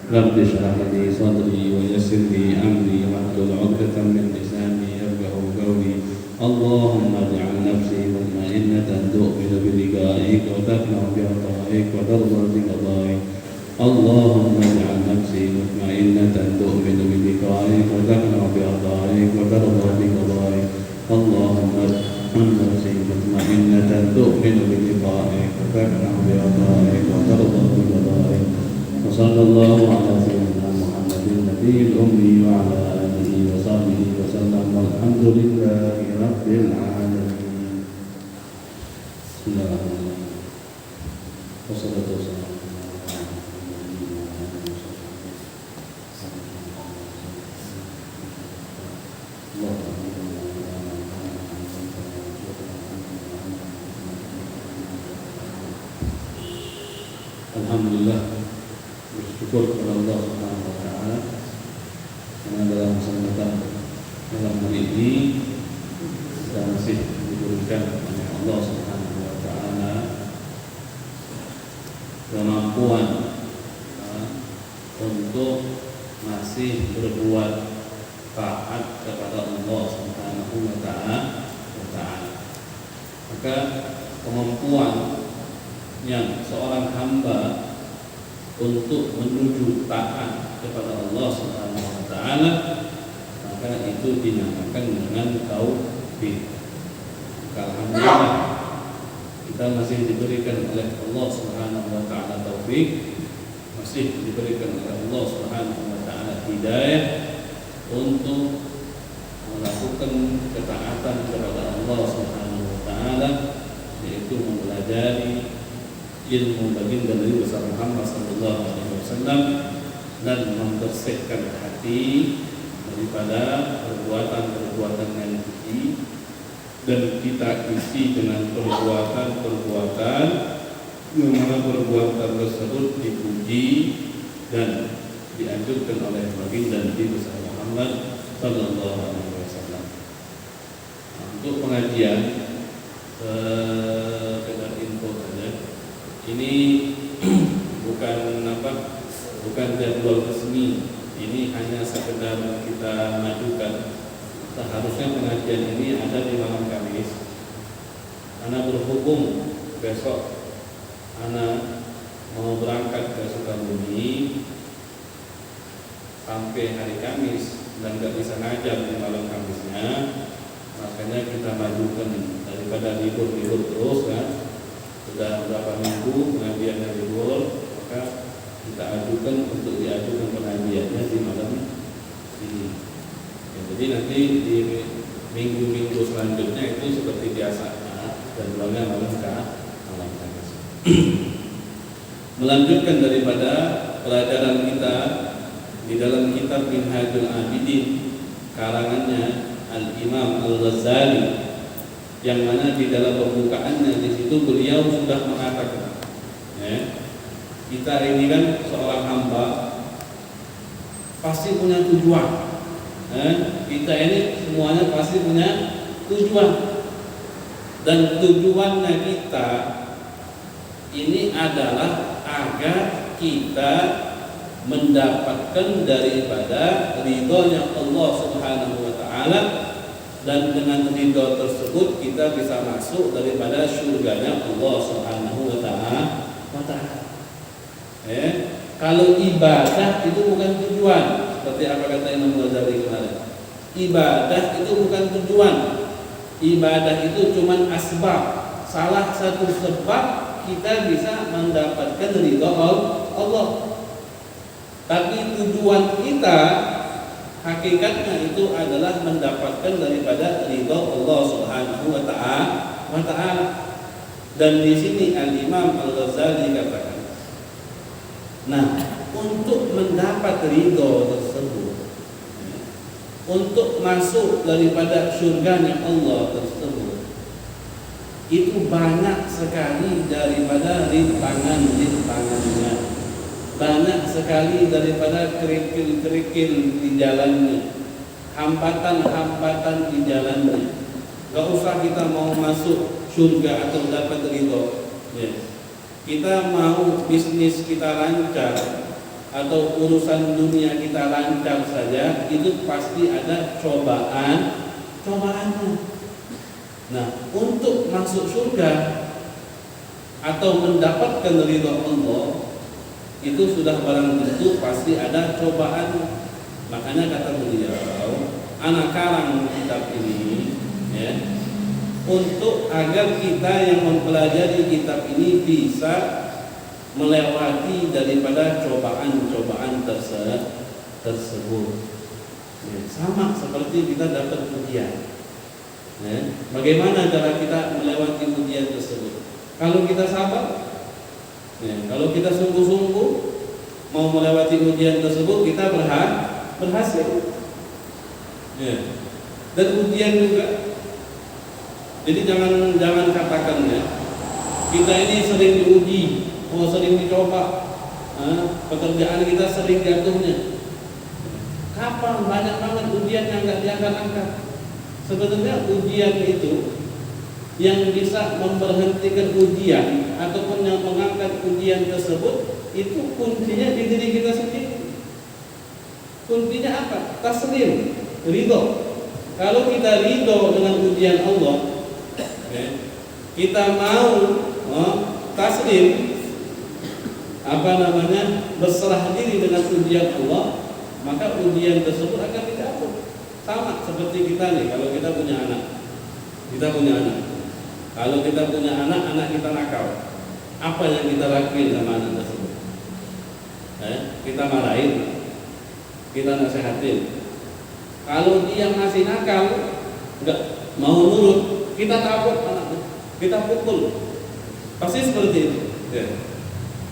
رب اشرح لي صدري ويسر لي أمري واحلل عقدة من لساني يفقهوا قولي اللهم اجعل نفسي مطمئنة تؤمن بلقائك وتقنع بعطائك وترضى بقضائك اللهم اجعل نفسي مطمئنة تؤمن بلقائك وتقنع بعطائك وترضى بقضائك اللهم اجعل نفسي مطمئنة تؤمن بلقائك وتقنع بعطائك وترضى بقضائك وصلى الله على سيدنا محمد النبي الأمي وعلى آله وصحبه وسلم والحمد لله رب العالمين. بسم الله الرحمن الرحيم. والصلاة والسلام Alhamdulillah, bersyukur kepada Allah Subhanahu wa taala karena dalam kesempatan malam hari ini kita masih diberikan oleh Allah Subhanahu wa taala kemampuan untuk masih berbuat taat kepada Allah Subhanahu wa taala. Maka kemampuan yang seorang hamba untuk menuju taat kepada Allah Subhanahu wa taala, maka itu dinamakan dengan tauhid. Alhamdulillah kita masih diberikan oleh Allah Subhanahu wa taala taufik, masih diberikan oleh Allah Subhanahu wa taala hidayah untuk melakukan ketaatan kepada Allah Subhanahu wa taala, yaitu mempelajari ilmu baginda Nabi besar Muhammad sallallahu alaihi wasallam dan membersihkan hati daripada perbuatan-perbuatan yang keji, dan kita isi dengan perbuatan-perbuatan yang mana perbuatan tersebut dipuji dan dianjurkan oleh baginda Nabi besar Muhammad sallallahu alaihi wasallam. Untuk pengajian dengan info saja. Ini bukan jadwal resmi. Ini hanya sekedar kita majukan. Seharusnya pengajian ini ada di malam Kamis. Ana berhubung besok ana mau berangkat ke Sukabumi sampai hari Kamis dan gak bisa ngajar di malam Kamisnya, makanya kita majukan daripada libur-libur terus kan. Sudah beberapa minggu pengajiannya libur, maka kita ajukan untuk diajukan pengajiannya di malam ini. Ya, jadi nanti di minggu-minggu selanjutnya itu seperti biasa, jadwalnya malam Kamis. Melanjutkan daripada pelajaran kita di dalam kitab Minhajul Abidin karangannya Al-Imam Al-Ghazali, yang mana di dalam pembukaannya di situ beliau sudah mengatakan, kita ini kan seorang hamba pasti punya tujuan. Kita ini semuanya pasti punya tujuan, dan tujuannya kita ini adalah agar kita mendapatkan daripada ridhonya Allah Subhanahu wa taala, dan dengan ridho tersebut kita bisa masuk daripada surganya Allah Subhanahu wa taala. Kalau ibadah itu bukan tujuan, seperti apa kata Imam Ghazali kemarin. Ibadah itu bukan tujuan. Ibadah itu cuma asbab. Salah satu sebab kita bisa mendapatkan ridho Allah. Tapi tujuan kita hakikatnya itu adalah mendapatkan daripada ridho Allah Subhanahu wa taala. Dan di sini Al-Imam Al-Ghazali katakan, nah, untuk mendapat ridho tersebut, untuk masuk daripada surganya Allah tersebut, itu banyak sekali daripada rintangan-rintangannya, banyak sekali daripada kerikil-kerikil di jalannya, hambatan-hambatan di jalannya. Gak usah kita mau masuk surga atau dapat ridho, kita mau bisnis kita lancar atau urusan dunia kita lancar saja, itu pasti ada cobaannya. Nah, untuk masuk surga atau mendapatkan ridha Allah itu sudah barang tentu pasti ada cobaan. Makanya kata beliau, anak karang kitab ini ya, untuk agar kita yang mempelajari kitab ini bisa melewati daripada cobaan-cobaan tersebut. Ya, sama seperti kita dapat ujian. Ya, bagaimana cara kita melewati ujian tersebut? Kalau kita sabar, ya, kalau kita sungguh-sungguh mau melewati ujian tersebut, kita berhasil. Ya. Dan ujian juga. Jadi jangan katakan ya, kita ini sering diuji, sering dicoba, pekerjaan kita sering jatuhnya. Kapan banyak banget ujian yang nggak diangkat-angkat. Sebenarnya ujian itu yang bisa memberhentikan ujian ataupun yang mengangkat ujian tersebut, itu kuncinya di diri kita sendiri. Kuncinya apa? Taslim, ridho. Kalau kita ridho dengan ujian Allah, kita mau taslim, berserah diri dengan ujian Allah, maka ujian tersebut akan dicabut. Sama seperti kita nih, kalau kita punya anak. Kalau kita punya anak kita nakal. Apa yang kita lakuin sama anak tersebut? Kita marahin, kita nasihatin. Kalau dia masih nakal, nggak mau nurut, kita tabok anaknya, kita pukul. Pasti seperti itu. Ya.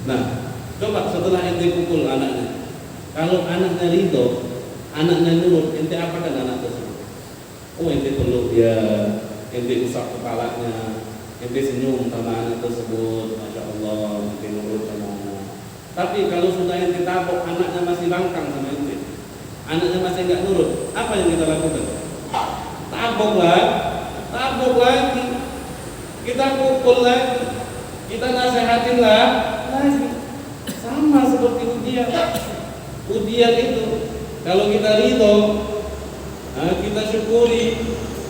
Nah, coba setelah ente pukul anaknya, kalau anaknya ridho, anaknya nurut, ente apakan anak tersebut? Oh, ente peluk dia, ente usap kepalanya, ente senyum sama anak tersebut, masya Allah, ente nurut sama anak. Tapi kalau sudah ente tabok, anaknya masih bangkang sama ente, anaknya masih nggak nurut, apa yang kita lakukan? Tabok lagi, kita pukul lagi, kita nasihatin lagi. Sama seperti ujian itu. Kalau kita ridho, kita syukuri,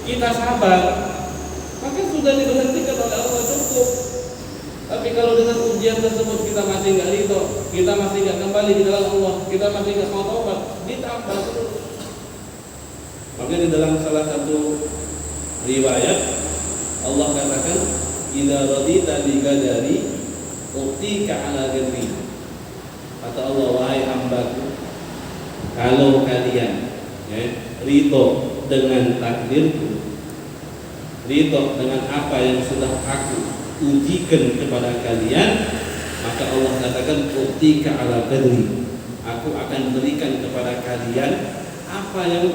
kita sabar, maka sudah diberhentikan oleh Allah, cukup. Tapi kalau dengan ujian tersebut kita masih nggak ridho, kita masih nggak kembali di dalam Allah, kita masih nggak mau taubat, ditambah terus. Maka di dalam salah satu riwayat Allah katakan, idza radita bi qadari utika ala ghadri. Kata Allah, wahai hambaku, kalau kalian ridho dengan takdirku, ridho dengan apa yang sudah aku ujikan kepada kalian, maka Allah katakan utika ala qadri, aku akan berikan kepada kalian apa yang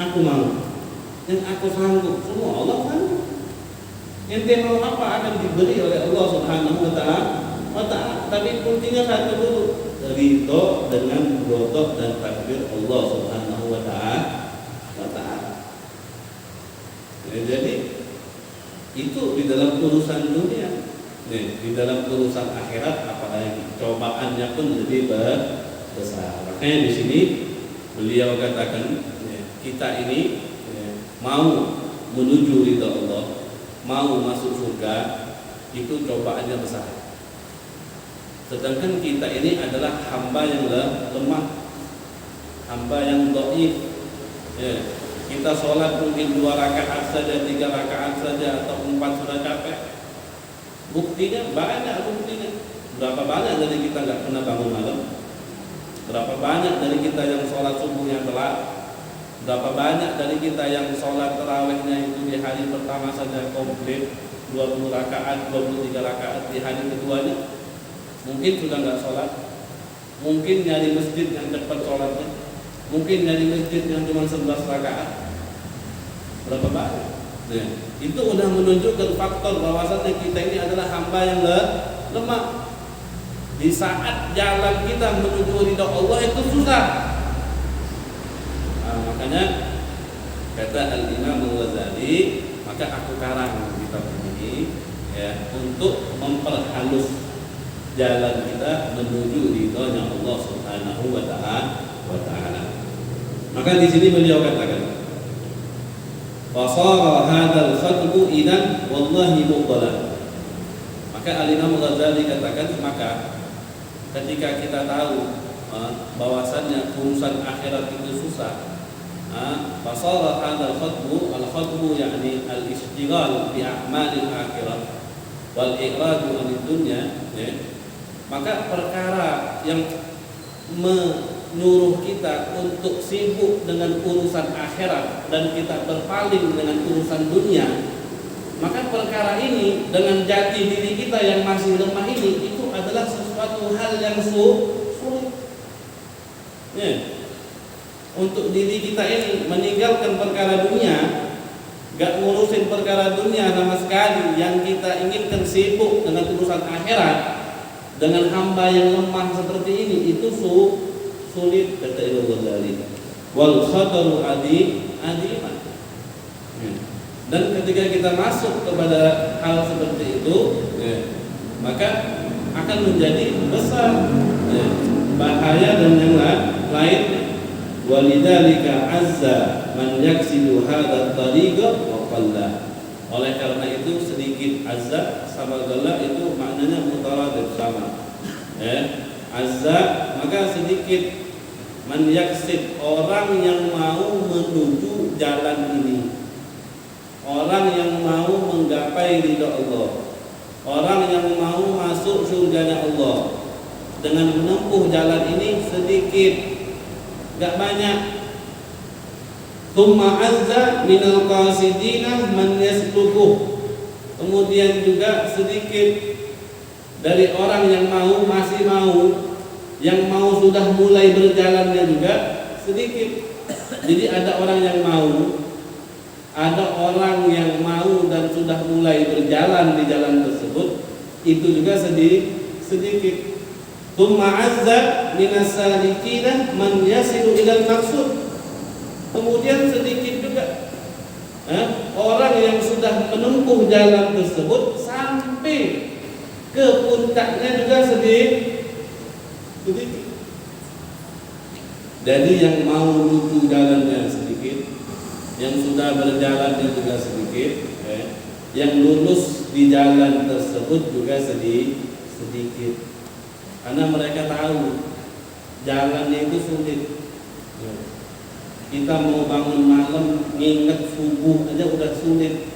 aku mau, yang aku sanggup. Semua Allah sanggup. Ente mau apa akan diberi oleh Allah Subhanahu wa ta'ala. Tapi kuncinya satu dulu, ridho dengan qada dan takdir Allah Subhanahu wa ta'ala. Jadi itu di dalam urusan dunia. Di dalam urusan akhirat apalagi, cobaannya pun lebih besar. Makanya di sini beliau katakan, kita ini mau menuju ridha Allah, mau masuk surga, itu cobaannya besar. Sedangkan kita ini adalah hamba yang lemah, hamba yang dhaif. Kita sholat mungkin 2 rakaat saja, 3 rakaat saja, atau 4 sudah capek. Buktinya banyak, berapa banyak dari kita nggak pernah bangun malam? Berapa banyak dari kita yang sholat subuhnya telat? Berapa banyak dari kita yang sholat tarawihnya itu di hari pertama saja komplit 20 rakaat, 23 rakaat, di hari keduanya mungkin sudah nggak sholat, mungkin nyari masjid yang cepat sholatnya, mungkin nyari masjid yang cuma 11 rakaat. Berapa banyak? Itu udah menunjukkan faktor bahwasannya kita ini adalah hamba yang lemah. Di saat jalan kita menuju ridha Allah itu susah. Makanya kata Al-Imam Al-Ghazali, maka aku karang kitab ini untuk memperhalus jalan kita menuju ridhonya Allah Subhanahu wa taala. Maka di sini beliau katakan, "Fasara hadzal khatbu idan wallahi mubtalan." Maka Al-Imam Ghazali katakan, maka ketika kita tahu bahwasannya urusan akhirat itu susah, fasara hadzal khatbu, al-khatbu yakni al-ishtighal bi a'malil akhirah wal i'radu 'anid dunya, maka perkara yang menyuruh kita untuk sibuk dengan urusan akhirat dan kita berpaling dengan urusan dunia, maka perkara ini dengan jati diri kita yang masih lemah ini itu adalah sesuatu hal yang sulit. Untuk diri kita ini meninggalkan perkara dunia, gak ngurusin perkara dunia sama sekali, yang kita inginkan sibuk dengan urusan akhirat dengan hamba yang lemah seperti ini, itu sulit, kata Imam Ghazali. Wal khataru adiman. Dan ketika kita masuk kepada hal seperti itu, maka akan menjadi besar bahaya dan yang lain. Walidzalika azza man yaksidu hadzal tariqa wa qalla. Oleh karena itu sedikit azza sama qalla itu maknanya mutaradif sama. Azza maka sedikit, man yaksid orang yang mau menuju jalan ini, orang yang mau menggapai ridha Allah, orang yang mau masuk surganya Allah dengan menempuh jalan ini sedikit, gak banyak. Tsumma azza minal qasidina man yaslukuh. Kemudian juga sedikit dari orang yang masih mau, yang mau sudah mulai berjalannya juga sedikit. Jadi ada orang yang mau, ada orang yang mau dan sudah mulai berjalan di jalan tersebut, itu juga sedikit. Tsumma azza minas salikina man yasilu ilal maqsud. Kemudian sedikit juga orang yang sudah menempuh jalan tersebut sampai ke puncaknya juga sedikit. Jadi yang mau menuju jalannya sedikit, yang sudah berjalannya juga sedikit, yang lulus di jalan tersebut juga sedikit. Karena mereka tahu jalannya itu sulit. Kita mau bangun malam nginget subuh aja udah sulit.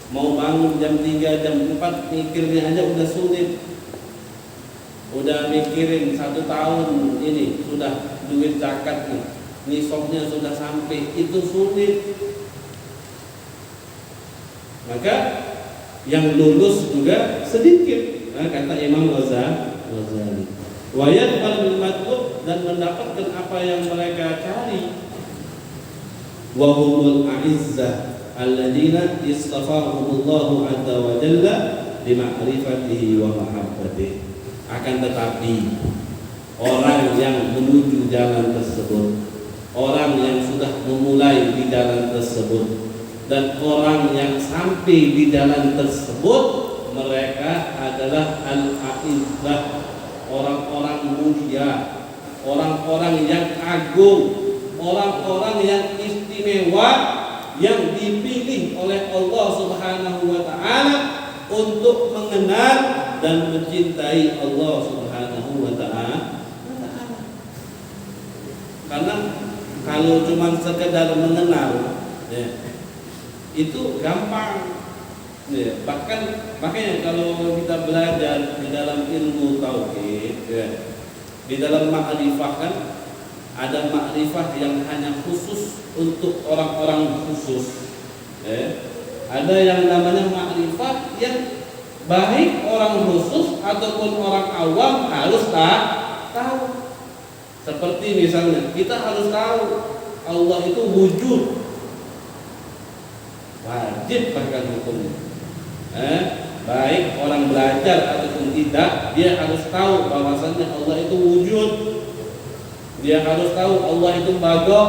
Mau bangun jam 3, jam 4 mikirnya aja udah sulit. Udah mikirin 1 tahun ini sudah duit zakat nih, nisabnya sudah sampai, itu sulit. Maka yang lulus juga sedikit, kata Imam Ghazali. Wayat bil matlub, dan mendapatkan apa yang mereka cari. Wa humul a'izzah alladziina istafahumullahu azza wa jalla li ma'rifatihi wa mahabbatihi. Akan tetapi orang yang menuju jalan tersebut, orang yang sudah memulai di jalan tersebut, dan orang yang sampai di jalan tersebut, mereka adalah al-a'izzah, orang-orang mulia, orang-orang yang agung, orang-orang yang istimewa, yang dipilih oleh Allah Subhanahu wa taala untuk mengenal dan mencintai Allah Subhanahu wa taala. Karena kalau cuma sekedar mengenal, itu gampang. Bahkan makanya kalau kita belajar di dalam ilmu tauhid, di dalam ma'rifah kan ada ma'rifah yang hanya khusus untuk orang-orang khusus. Ada yang namanya ma'rifah yang baik orang khusus ataupun orang awam harus tahu. Seperti misalnya kita harus tahu Allah itu wujud, wajib bahkan hukumnya. Baik orang belajar ataupun tidak, dia harus tahu bahwasannya Allah itu wujud. Dia harus tahu Allah itu baqa.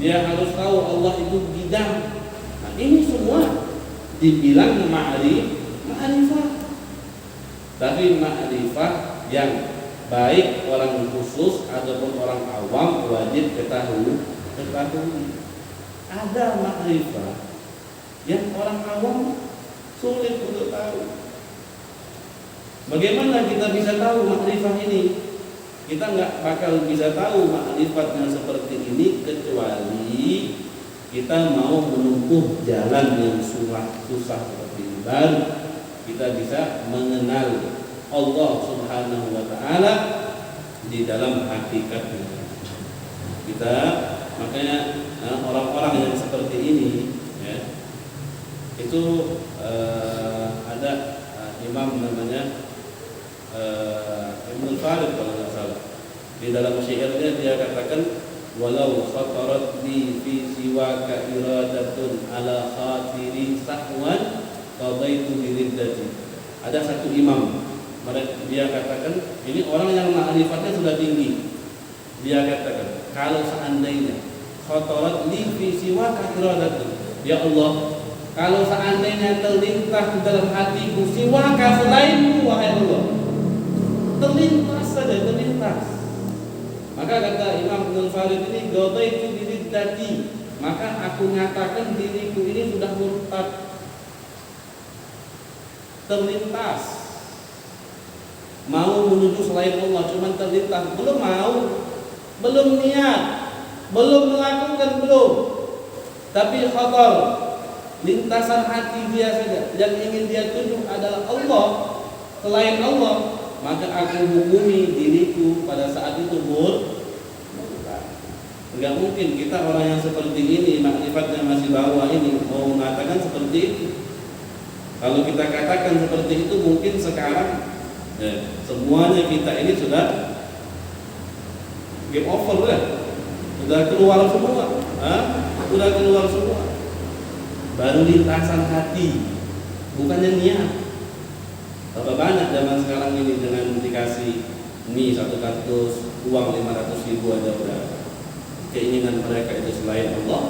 Dia harus tahu Allah itu bidang. Nah, ini semua dibilang ma'rifah. Tapi ma'rifah yang baik orang khusus ataupun orang awam wajib ketahui. Ada ma'rifah yang orang awam sulit untuk tahu. Bagaimana kita bisa tahu ma'rifah ini? Kita nggak bakal bisa tahu ma'rifatnya seperti ini kecuali kita mau menempuh jalan yang susah seperti ini. Baru kita bisa mengenal Allah Subhanahu wa Ta'ala di dalam hakikatnya. Kita makanya orang-orang yang seperti ini ya, itu ada imam namanya Ibnu Farid kalau nggak salah. Di dalam syairnya dia katakan, walau khatarat li fi siwaka iradatun ala khatiri sahwan qadaitu biriddati. Ada satu imam, dia katakan, ini orang yang ma'rifatnya sudah tinggi. Dia katakan, kalau seandainya khatarat li fi siwaka iradatun, ya Allah, kalau seandainya terlintas di dalam hatiku siwaka selainmu wahai Allah, terlintas saja, terlintas. Maka kata Imam Ibnu Farid ini, qadaitu biriddati, maka aku nyatakan diriku ini sudah murtad. Terlintas mau menuju selain Allah, cuman terlintas, belum mau, belum niat, belum melakukan, belum, tapi khatar, lintasan hati dia saja yang ingin dia tuju adalah Allah, selain Allah, maka aku hukumi diriku pada saat itu murtad. Enggak mungkin kita orang yang seperti ini, makrifatnya masih bawah ini, mau mengatakan seperti itu. Kalau kita katakan seperti itu, mungkin sekarang semuanya kita ini sudah game over lah, sudah keluar semua, sudah keluar semua. Baru lintasan hati, bukannya niat. Berapa banyak zaman sekarang ini dengan dikasih mie 1 kardus, uang 500.000 aja udah keinginan mereka itu selain Allah.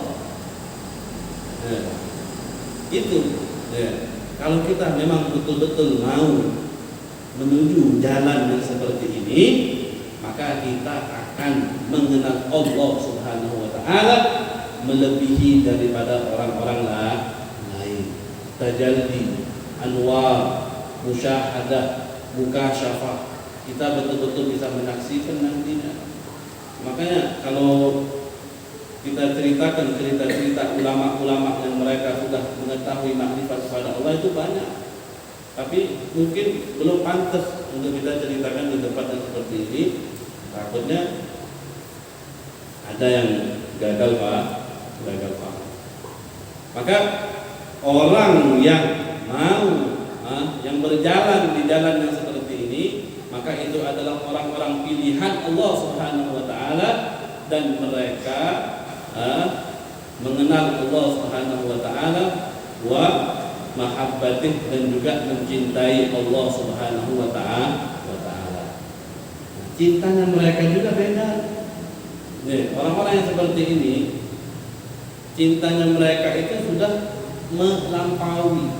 Itu kalau kita memang betul-betul mau menuju jalan yang seperti ini, maka kita akan mengenal Allah Subhanahu wa Ta'ala melebihi daripada orang-orang lain. Tajalli, anwar, musyahadah, mukasyafah, kita betul-betul bisa menyaksikan nantinya. Makanya kalau kita ceritakan cerita-cerita ulama-ulama yang mereka sudah mengetahui makrifat kepada Allah itu banyak, tapi mungkin belum pantas untuk kita ceritakan di tempat yang seperti ini. Takutnya ada yang gagal paham. Maka orang yang mau yang berjalan di jalan yang seperti ini, maka itu adalah orang-orang pilihan Allah Subhanahu wa Ta'ala, dan mereka mengenal Allah Subhanahu wa Ta'ala wa mahabbatih, dan juga mencintai Allah Subhanahu wa Ta'ala. Cintanya mereka juga beda. Orang-orang yang seperti ini, cintanya mereka itu sudah melampaui,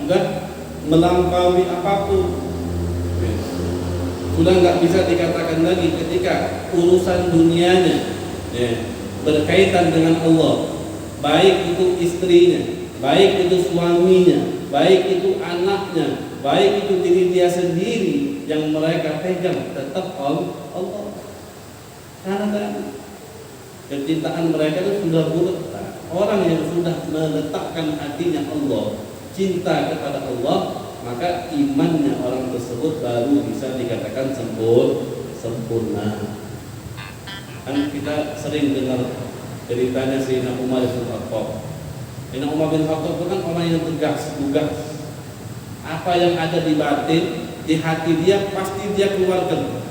enggak melampaui apapun. Sudah nggak bisa dikatakan lagi ketika urusan dunianya berkaitan dengan Allah, baik itu istrinya, baik itu suaminya, baik itu anaknya, baik itu diri dia sendiri, yang mereka pegang tetap Allah. Karena kecintaan mereka itu sudah bulat. Orang yang sudah meletakkan hatinya Allah, cinta kepada Allah, maka imannya orang tersebut baru bisa dikatakan sempurna. Kan kita sering dengar ceritanya Sayyidina Umar bin Khattab. Sayyidina Umar bin Khattab itu kan orang yang tegas, lugas. Apa yang ada di batin, di hati dia pasti dia keluarkan.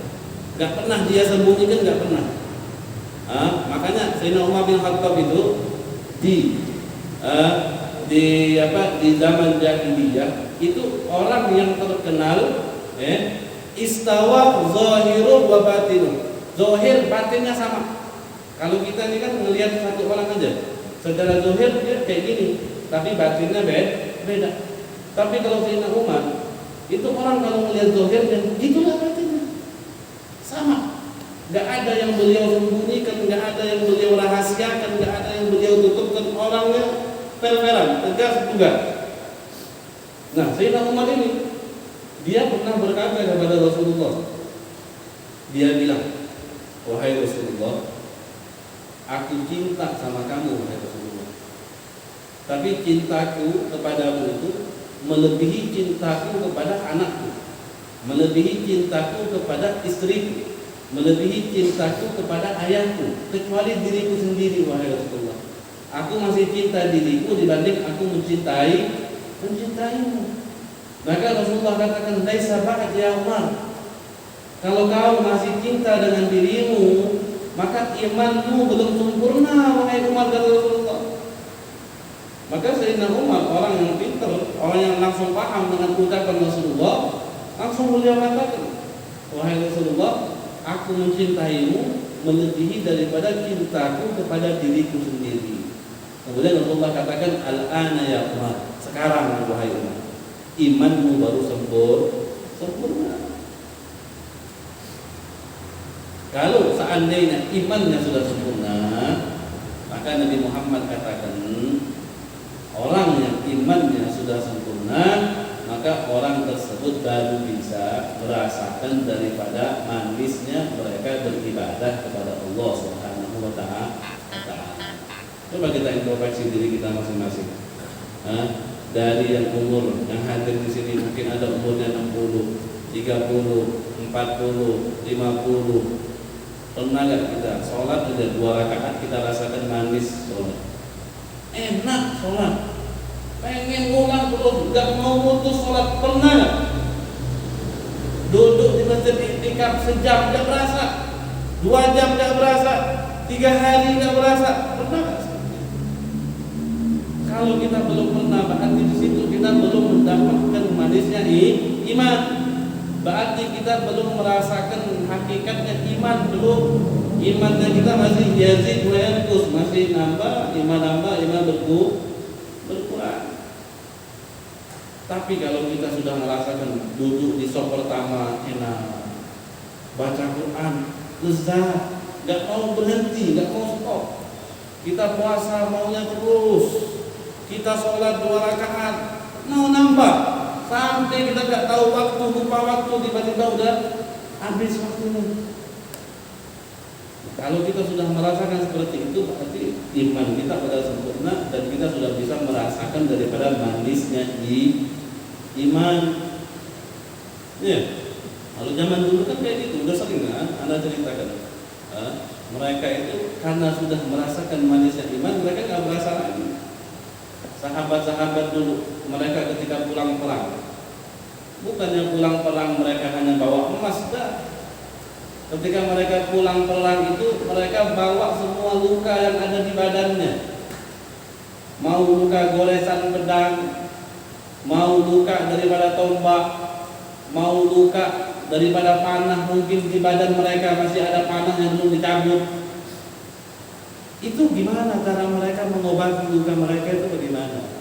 Gak pernah dia sembunyikan, gak pernah. Makanya Sayyidina Umar bin Khattab itu di zaman jahiliyah itu orang yang terkenal istawa zahiru wa batinu. Zahir batinnya sama. Kalau kita ini kan melihat satu orang aja, secara zahir dia kayak gini, tapi batinnya beda. Tapi kalau Sayyidina Umar Itu orang kalau melihat zahirnya, itulah batinnya. Sama. Gak ada yang beliau sembunyikan, gak ada yang beliau rahasiakan, gak ada yang beliau tutupkan. Orangnya fair-fairan, tegas juga. Nah, Sayyidina Umar ini, dia pernah berkata kepada Rasulullah. Dia bilang, wahai Rasulullah, aku cinta sama kamu, wahai Rasulullah. Tapi cintaku kepadamu itu melebihi cintaku kepada anakku, melebihi cintaku kepada istriku, melebihi cintaku kepada ayahku, kecuali diriku sendiri, wahai Rasulullah. Aku masih cinta diriku dibanding aku mencintaimu. Maka Rasulullah katakan, laisa ba'd ya Umar. Kalau kau masih cinta dengan dirimu, maka imanmu belum sempurna, wahai Umar, kata Rasulullah. Maka Sayyidina Umar, orang yang pintar, orang yang langsung paham dengan ucapan Rasulullah, langsung beliau katakan, wahai Rasulullah, aku mencintaimu melebihi daripada cintaku kepada diriku sendiri. Kemudian Rasulullah katakan, al-ana ya Umar, sekarang wahai Umar, imanmu baru sempurna. Kalau seandainya imannya sudah sempurna, maka Nabi Muhammad katakan, orang yang imannya sudah sempurna, maka orang tersebut baru bisa merasakan daripada manisnya mereka beribadah kepada Allah Subhanahu wa Ta'ala. Coba kita introspeksi diri kita masing-masing. Dari yang umur yang hadir di sini mungkin ada umurnya 60, 30, 40, 50. Pernah gak kita sholat aja 2 rakaat kita rasakan manis sholat, enak sholat, pengen ngulang terus, gak mau putus sholat? Pernah gak? Duduk di masjid iktikaf sejam gak berasa, 2 jam gak berasa, 3 hari gak berasa? Pernah gak? Kalau kita belum pernah, berarti di situ kita belum mendapatkan manisnya iman. Berarti kita belum merasakan hakikatnya iman, belum. Imannya kita masih yazid wa yanqus, masih nambah, iman berkurang. Tapi kalau kita sudah merasakan duduk di sop pertama enak, baca Quran lezat, gak mau berhenti, gak mau stop. Kita puasa maunya terus, kita sholat 2 rakaat mau nambah. Sampai kita gak tahu waktu, lupa waktu, tiba-tiba udah habis waktunya. Kalau kita sudah merasakan seperti itu, berarti iman kita sudah sempurna dan kita sudah bisa merasakan daripada manisnya iman. Ya, kalau zaman dulu kan kayak gitu, udah sering kan Anda ceritakan. Mereka itu karena sudah merasakan manisnya iman, mereka gak berasa lagi. Sahabat-sahabat dulu, mereka ketika pulang perang, bukannya pulang perang mereka hanya bawa emas, dah. Ketika mereka pulang perang itu, mereka bawa semua luka yang ada di badannya. Mau luka goresan pedang, mau luka daripada tombak, mau luka daripada panah, mungkin di badan mereka masih ada panah yang belum dicabut. Itu gimana cara mereka mengobati luka mereka itu bagaimana?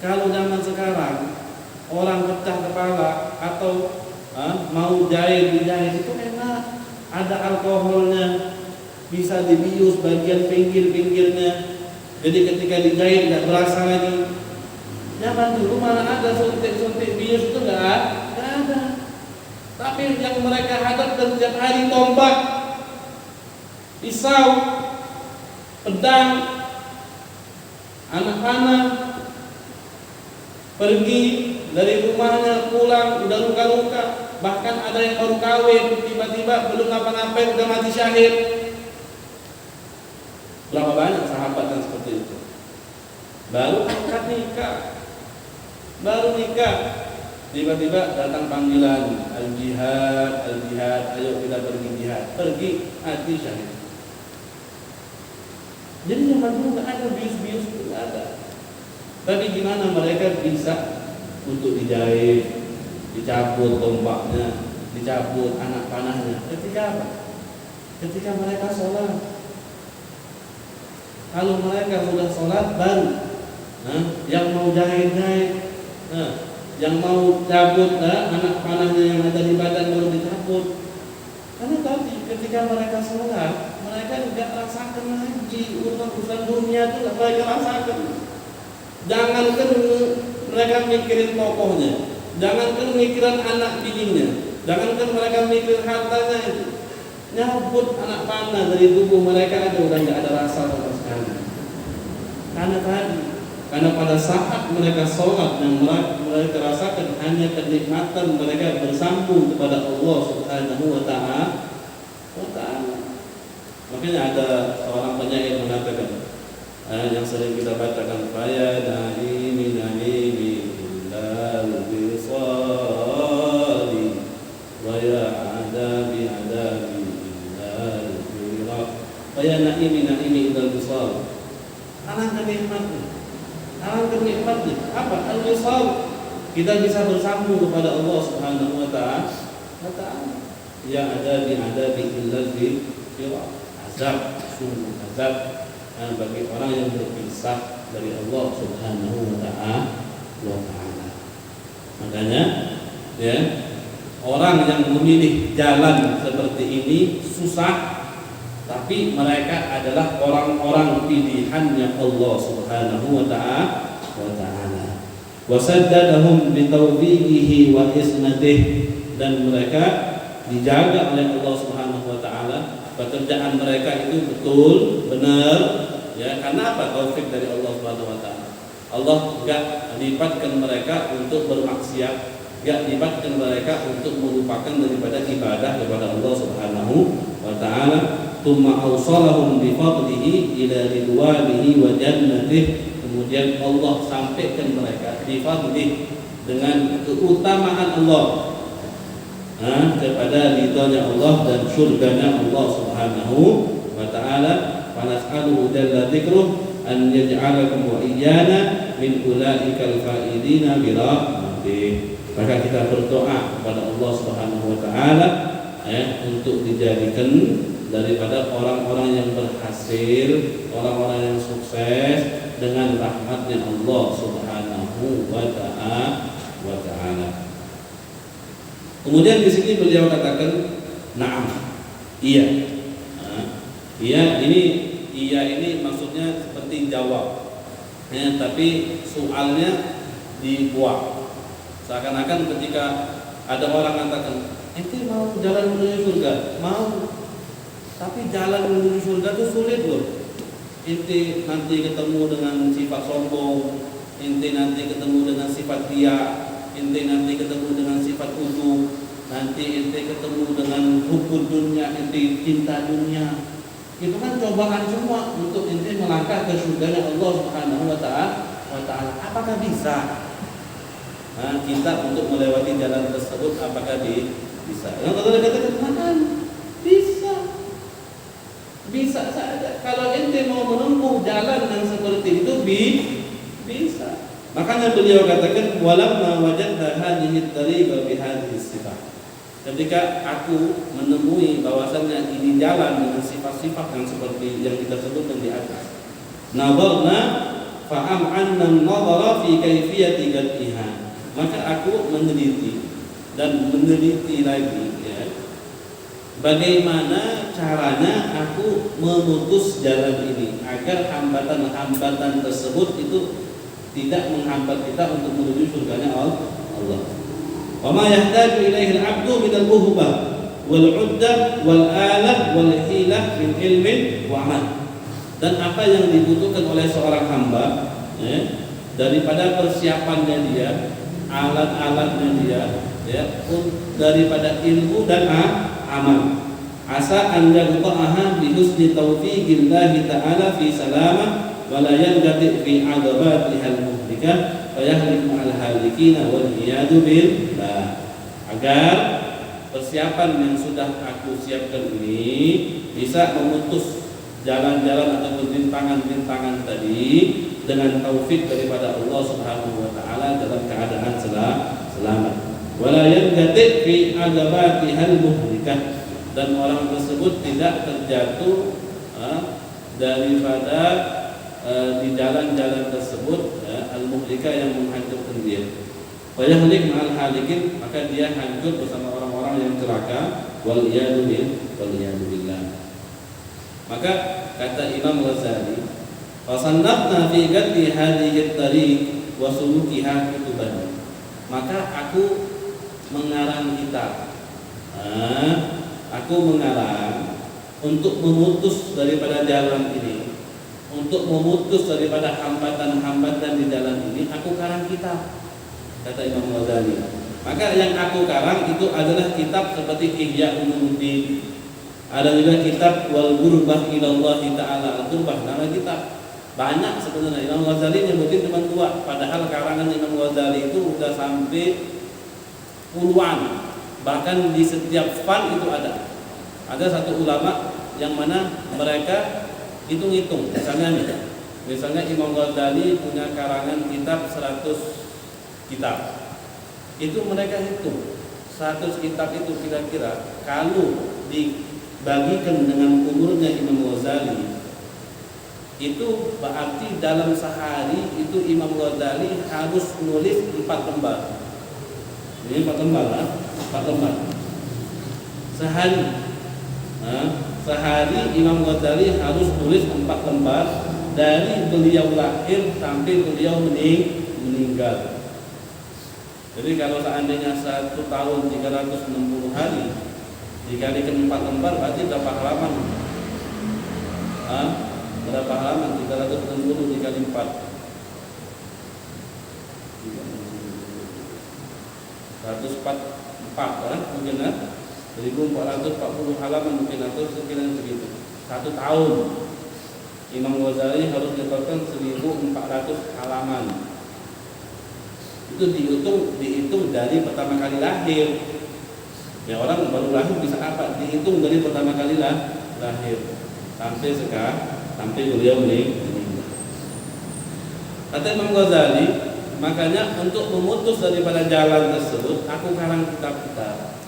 Kalau zaman sekarang orang pecah kepala atau mau dijahit itu enak, ada alkoholnya, bisa dibius bagian pinggir-pinggirnya. Jadi ketika dijahit nggak berasa lagi. Zaman dulu mana ada suntik-suntik bius itu nggak ada. Tapi yang mereka hadapkan setiap hari tombak, pisau, pedang, anak panah, pergi dari rumahnya pulang udah luka-luka, bahkan ada yang baru kawin tiba-tiba belum ngapa-ngapain udah mati syahid. Berapa banyak sahabat yang seperti itu? Baru angkat nikah, baru nikah, tiba-tiba datang panggilan al-jihad, ayo kita pergi jihad, pergi mati syahid. Jadi zaman dulu nggak ada bius-bius, itu nggak ada. Tapi gimana mereka bisa untuk dijahit, dicabut tombaknya, dicabut anak panahnya? Ketika apa? Ketika mereka sholat. Kalau mereka sudah sholat baru, yang mau jahit-jahit, yang mau cabut anak panahnya yang ada di badan baru dicabut. Karena tadi ketika mereka sholat, mereka tidak rasakan lagi urusan dunia itu mereka rasakan. Jangankan mereka mikirin tokohnya, jangankan mikirin anak bininya, jangankan mereka mikirin hartanya itu. Nyabut anak panah dari tubuh mereka itu udah nggak ada rasa sama sekali. Karena pada saat mereka sholat yang mereka rasakan hanya kenikmatan mereka bersambung kepada Allah Subhanahu wa Ta'ala. Makanya ada seorang penyair mengatakan yang sering kita bacakan, faya naimi naimi illal bisali wa ya adabi adabi illal birah. Faya naimi naimi illal bisali. Alangkah nikmatnya apa? Al-wisal. Kita bisa bersambung kepada Allah Subhanahu wa Ta'ala. Ya adabi illal birah. Azab, sungguh azab bagi orang yang berpisah dari Allah Subhanahu wa Ta'ala. Makanya ya, orang yang memilih jalan seperti ini susah, tapi mereka adalah orang-orang pilihannya Allah Subhanahu wa Ta'ala. Wa saddadahum bi tawfiqihi wa isnatihi, dan mereka dijaga oleh Allah Subhanahu wa Ta'ala. Pekerjaan mereka itu betul, benar, ya, karena apa? Taufik dari Allah Subhanahu wa Ta'ala. Allah enggak libatkan mereka untuk bermaksiat, enggak libatkan mereka untuk melupakan daripada ibadah kepada Allah Subhanahu wa Ta'ala. Tsumma awsalahum bi fadlihi ila ridwanihi wa jannatihi. Kemudian Allah sampaikan mereka bi fadlihi, dengan keutamaan Allah, kepada ridhonya Allah dan surganya Allah Subhanahu wa Ta'ala. Wa nas'aluhu jalla dzikruh an yaj'alakum wa iyyana min ulaikal faidina bi rahmatih. Maka kita berdoa kepada Allah Subhanahu wa Ta'ala untuk dijadikan daripada orang-orang yang berhasil, orang-orang yang sukses dengan rahmatnya Allah Subhanahu wa Ta'ala. Kemudian di sini beliau katakan, na'am, iya. Iya ini maksudnya seperti jawab, tapi soalnya dibuang. Seakan-akan ketika ada orang katakan, ente mau jalan menuju surga, mau, tapi jalan menuju surga itu sulit loh. Ente nanti ketemu dengan sifat sombong, ente nanti ketemu dengan sifat riya, ente nanti ketemu dengan sifat ujub, nanti ente ketemu dengan hukum dunia, ente cinta dunia. Itu kan cobaan semua untuk ente melangkah ke surganya Allah Subhanahu wa Ta'ala. Apakah bisa? Kita untuk melewati jalan tersebut, apakah bisa? Yang kata katakan bisa saja. Kalau ente mau menempuh jalan yang seperti itu bisa. Makanya beliau katakan, walamma wajadna hadhihi tariqa bi hadhihi sifat. Ketika aku menemui bahwasannya ini jalan dengan sifat-sifat yang seperti yang kita sebutkan di atas, nadarna fa'am'anna an-nadara fi kaifiyati qad'iha. Maka aku meneliti lagi, ya, bagaimana caranya aku memutus jalan ini agar hambatan-hambatan tersebut itu tidak menghambat kita untuk menuju surganya Allah. Wa ma yahtaju ilaihi al-'abdu min al-muhbah wal 'uddah wal alah wal hilah min ilmin wa 'amal. Dan apa yang dibutuhkan oleh seorang hamba, daripada persiapannya dia, alat-alatnya dia, daripada ilmu dan amal. Asa an yaqta'aha bi husni taufiqillahi ta'ala fi salamah wa la yanqati fi 'adabatiha al-muhlikah fa yahliku al-halikina wal iyadu billah. Agar persiapan yang sudah aku siapkan ini bisa memutus jalan-jalan atau rintangan-rintangan tadi dengan taufik daripada Allah Subhanahu wa Ta'ala dalam keadaan selamat. Wala yanqati fi 'adabatiha al-muhlikah, dan orang tersebut tidak terjatuh daripada di jalan-jalan tersebut al-muhlika yang menghancurkan dia. Wa yahlik ma'al halikin, maka dia hancur bersama orang-orang yang celaka. Wal iyadu billah. Maka kata Imam Ghazali, fasannafna fi gadi hadhihi at-tariq wa sulukiha kutuban. Maka aku mengarang kitab. Aku mengarang untuk memutus daripada jalan ini, untuk memutus daripada hambatan-hambatan di jalan ini, aku karang kitab, kata Imam Ghazali. Maka yang aku karang itu adalah kitab seperti Ihya Ulumuddin. Ada juga kitab Wal Qurbah Ilallah Ta'ala. Al-Qurbah nama kitab. Banyak sebenarnya. Imam Ghazali nyebutin cuma 2. Padahal karangan Imam Ghazali itu udah sampai puluhan. Bahkan di setiap fan itu ada. Ada satu ulama yang mana mereka hitung-hitung. Misalnya Imam Ghazali punya karangan kitab 100 kitab. Itu mereka hitung 100 kitab itu kira-kira kalau dibagikan dengan umurnya Imam Ghazali, itu berarti dalam sehari itu Imam Ghazali harus nulis 4 lembar. Ini 4 lembar lah, 4 lembar sehari. Sehari Imam Ghazali harus nulis 4 lembar dari beliau lahir sampai beliau meninggal. Jadi kalau seandainya 1 tahun 360 hari dikalikan 4 lembar berarti berapa halaman? Berapa halaman? 360 dikali 4 144 mungkin 1440 halaman mungkin, atau sekian segitu. 1 tahun Imam Ghazali harus menyetorkan 1400 halaman. Itu dihitung dari pertama kali lahir. Ya, orang baru lahir bisa apa? Dihitung dari pertama kali lahir sampai sekarang, sampai beliau meninggal. Kata Imam Ghazali, makanya untuk memutus daripada jalan tersebut, aku karang kitab-kitab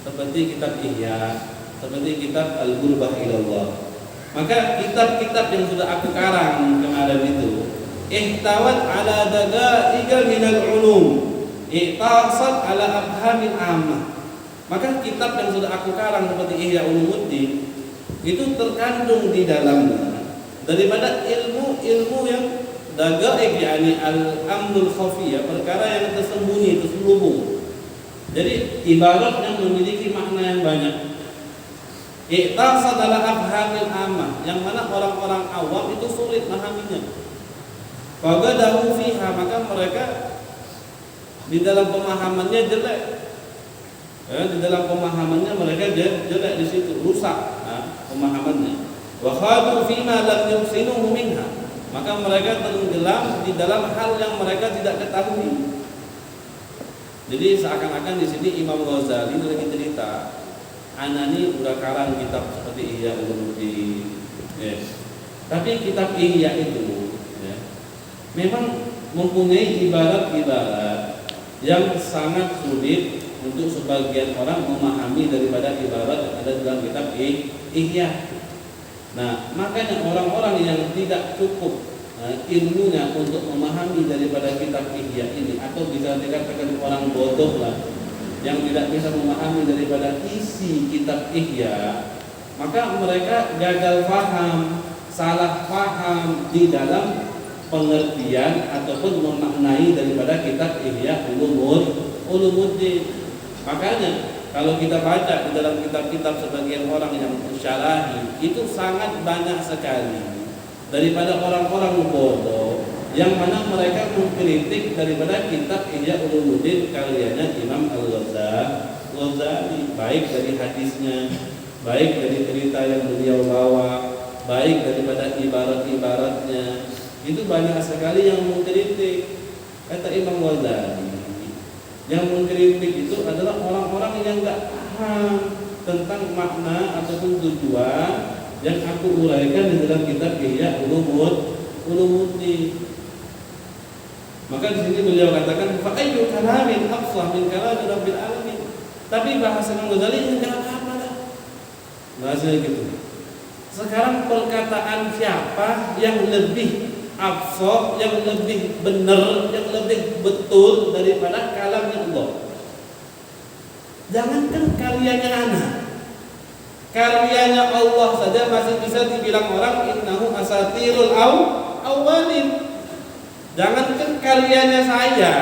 seperti kitab Ihya, seperti kitab Al-Qurbah Ilallah. Maka kitab-kitab yang sudah aku karang kemarin itu ihtawat ala dagaiga minal ulum, ihtasat ala abhamil ammah. Maka kitab yang sudah aku karang seperti Ihya Ulumuddin itu terkandung di dalamnya daripada ilmu-ilmu yang dagaig, yakni al-amrul khafiyah, perkara yang tersembunyi, terselubung. Jadi ibarat yang memiliki makna yang banyak. Ihtasat ala abhamil ammah, yang mana orang-orang awam itu sulit memahaminya. Fagadahu fiha, maka mereka di dalam pemahamannya jelek. Di dalam pemahamannya mereka jelek di situ, rusak pemahamannya. Wa khadu fima lam yusinuhu minha, maka mereka tenggelam di dalam hal yang mereka tidak ketahui. Jadi seakan-akan di sini Imam Ghazali lagi cerita, anani udah karang kitab seperti Ihya Ulumuddin. Tapi kitab Ihya itu memang mempunyai ibarat-ibarat yang sangat sulit untuk sebagian orang memahami daripada ibarat yang ada dalam kitab Ihya. Nah, makanya orang-orang yang tidak cukup ilmunya untuk memahami daripada kitab Ihya ini, atau bisa dikatakan orang bodoh lah, yang tidak bisa memahami daripada isi kitab Ihya, maka mereka gagal paham, salah paham di dalam pengertian ataupun memaknai daripada kitab Ihya Ulumuddin. Makanya kalau kita baca di dalam kitab-kitab sebagian orang yang mensyarahi, itu sangat banyak sekali daripada orang-orang bodoh yang mana mereka mengkritik daripada kitab Ihya Ulumuddin karyanya Imam Al-Ghazali, baik dari hadisnya, baik dari cerita yang beliau bawa, baik daripada ibarat-ibaratnya. Itu banyak sekali yang mengkritik. Kata Imam Ghazali, yang mengkritik itu adalah orang-orang yang enggak paham tentang makna ataupun tujuan yang aku uraikan di dalam kitab Ihya Ulumuddin. Maka di sini beliau katakan, fa ayyu kalamin afsah min kalami rabbil alamin. Tapi bahasa Imam Ghazali enggak apa-apa lah. Bahasanya gitu. Sekarang perkataan siapa yang lebih afsah, yang lebih benar, yang lebih betul daripada kalamnya Allah. Jangankan karyanya anak, karyanya Allah saja masih bisa dibilang orang innahu asatirul awwalin. Jangankan karyanya saya,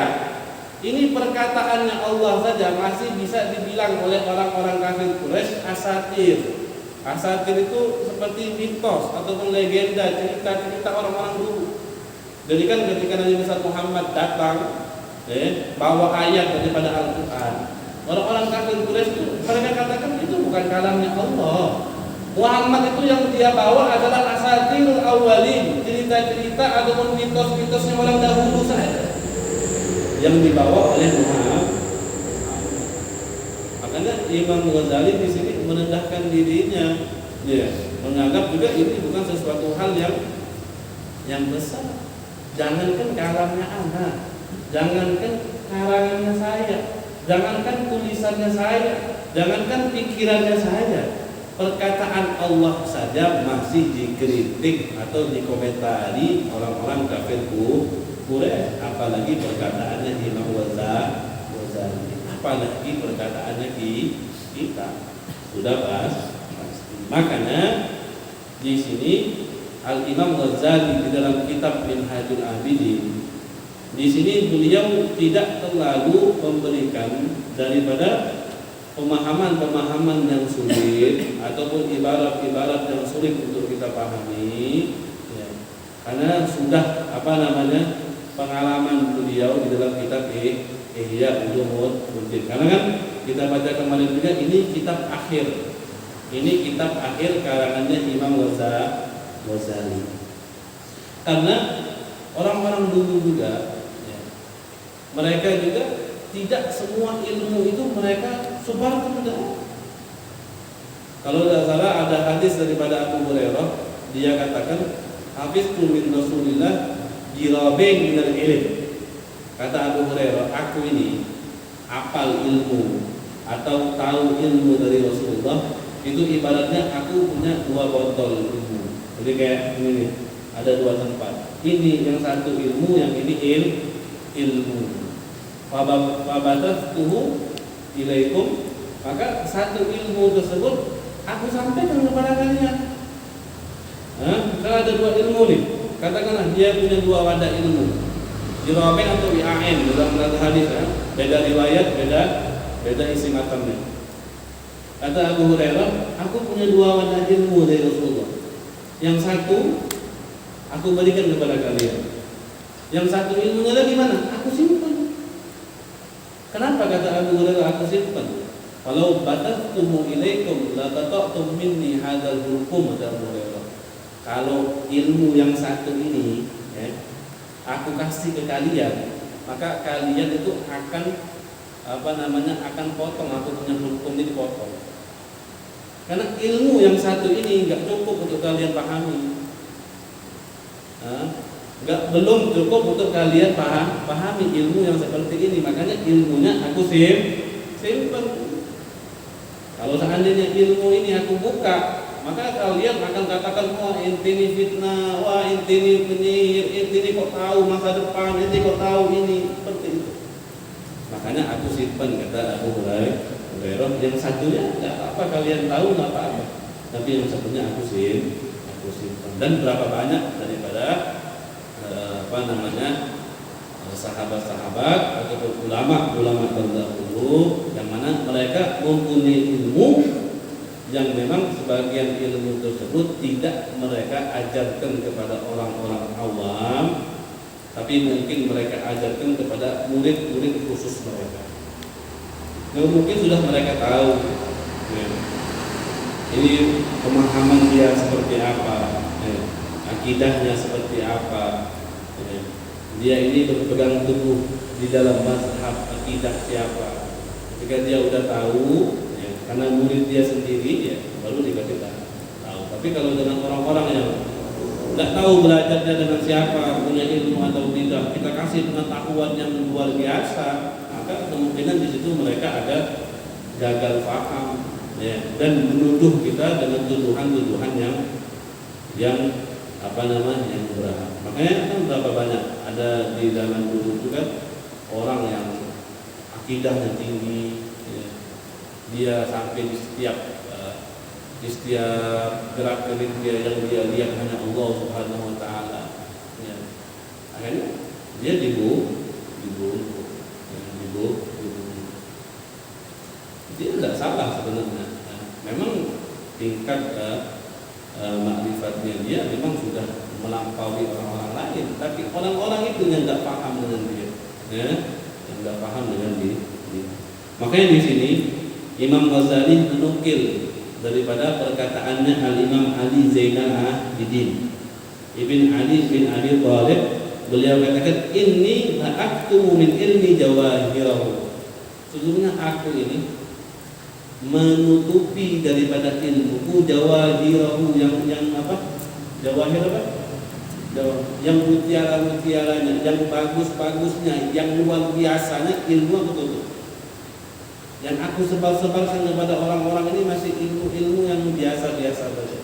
ini perkataannya Allah saja masih bisa dibilang oleh orang-orang kafir Quraisy asatir. Asatir itu seperti mitos ataupun legenda, cerita-cerita orang-orang dulu. Jadi kan ketika Nabi Muhammad datang, bawa ayat daripada Al-Quran, orang-orang kafir Quraisy itu mereka katakan itu bukan kalamnya Allah. Muhammad itu yang dia bawa adalah asatirul awwalin, cerita-cerita ataupun mitos-mitosnya orang dahulu saja yang dibawa oleh Muhammad. Makanya Imam Ghazali di sini merendahkan dirinya, ya, menganggap juga ini bukan sesuatu hal yang besar. Jangankan kalamnya anak, jangankan karangannya saya, jangankan tulisannya saya, jangankan pikirannya saya, perkataan Allah saja masih dikritik atau dikomentari orang-orang kafir Quraisy, apalagi perkataannya Imam Ghazali, apalagi perkataannya kita. Sudah pasti. Makanya di sini Al Imam Ghazali di dalam kitab Minhajul Abidin, di sini beliau tidak terlalu memberikan daripada pemahaman-pemahaman yang sulit ataupun ibarat-ibarat yang sulit untuk kita pahami, ya. Karena sudah pengalaman beliau di dalam kitab Ihya Ulumuddin. Karena kan kita baca kemarin juga ini kitab akhir. Ini kitab akhir karangannya Imam Ghazali. Karena orang-orang dulu juga, ya, mereka juga tidak semua ilmu itu mereka sebarkan. Kalau tidak salah ada hadis daripada Abu Hurairah, dia katakan hafiztu min Rasulillah jirabain minal ilm. Kata Abu Hurairah, aku ini hafal ilmu atau tahu ilmu dari Rasulullah itu ibaratnya aku punya 2 botol ilmu. Jadi kayak ini nih, ada 2 tempat. Ini yang satu ilmu, yang ini ilmu. Fabatatuhu ilaikum, maka satu ilmu tersebut aku sampaikan kepada kalian. Kalau ada 2 ilmu nih, katakanlah dia punya 2 wadah ilmu, jirabain atau wi'ain dalam hadis, ya. Beda riwayat, beda isi matannya. Kata Abu Hurairah, aku punya 2 wadah ilmu dari Rasulullah. Yang satu aku berikan kepada kalian, yang satu ilmunya lagi mana? Aku simpan. Kenapa kata Abu Hurairah aku simpan? Kalau batattumu ilaikum la tata'tum minni hadzal hukum, kata Abu Hurairah. Kalau ilmu yang satu ini, ya, aku kasih ke kalian, maka kalian itu akan akan potong, aku punya hukum ini dipotong. Karena ilmu yang satu ini enggak cukup untuk kalian pahami. Belum cukup untuk kalian pahami ilmu yang seperti ini. Makanya ilmunya aku simpan. Kalau seandainya ilmu ini aku buka, maka kalian akan katakan, wah ini fitnah, wah ini penyihir, ini kok tahu masa depan, ini kok tahu ini, seperti itu. Makanya aku simpan, kata Abu Hurairah. Yang satunya nggak apa-apa kalian tahu, nggak apa-apa. Tapi yang satunya aku simpan. Dan berapa banyak daripada sahabat-sahabat ataupun ulama terdahulu yang mana mereka mempunyai ilmu yang memang sebagian ilmu tersebut tidak mereka ajarkan kepada orang-orang awam, tapi mungkin mereka ajarkan kepada murid-murid khusus mereka. Yang mungkin sudah mereka tahu, ya, ini pemahaman dia seperti apa, ya, akidahnya seperti apa, ya, dia ini berpegang teguh di dalam mazhab akidah siapa. Ketika dia udah tahu, ya, karena murid dia sendiri, ya, baru dikasih tahu. Tapi kalau dengan orang-orang yang tidak tahu belajarnya dengan siapa, punya ilmu atau tidak, kita kasih pengetahuan yang luar biasa, maka kemungkinan di situ mereka ada gagal paham, ya, dan menuduh kita dengan tuduhan-tuduhan yang yang berhak. Makanya kan berapa banyak ada di zaman dulu juga orang yang akidahnya tinggi, ya. Dia sampai di setiap gerak gerik dia yang dia lihat hanya Allah Subhanahu Wa Taala. Ya. Akhirnya dia dibunuh. Dia tidak salah sebenarnya. Memang tingkat makrifatnya dia memang sudah melampaui orang-orang lain, tapi orang-orang itu yang tidak paham dengan dia, ya, yang tidak paham dengan dia. Makanya di sini Imam Ghazali menukil daripada perkataannya Al-Imam Ali Zainal Abidin Ibn Ali bin Abi Thalib, beliau katakan, inni la aktumu min ilmi jawahirahu. Sesungguhnya aku ini menutupi daripada ilmuku jawahirahu, yang apa? Jawahir apa? Yang mutiara-mutiaranya, yang bagus-bagusnya, yang luar biasanya, ilmu aku tutup. Yang aku sebar-sebarkan kepada orang-orang ini masih ilmu-ilmu yang biasa-biasa saja.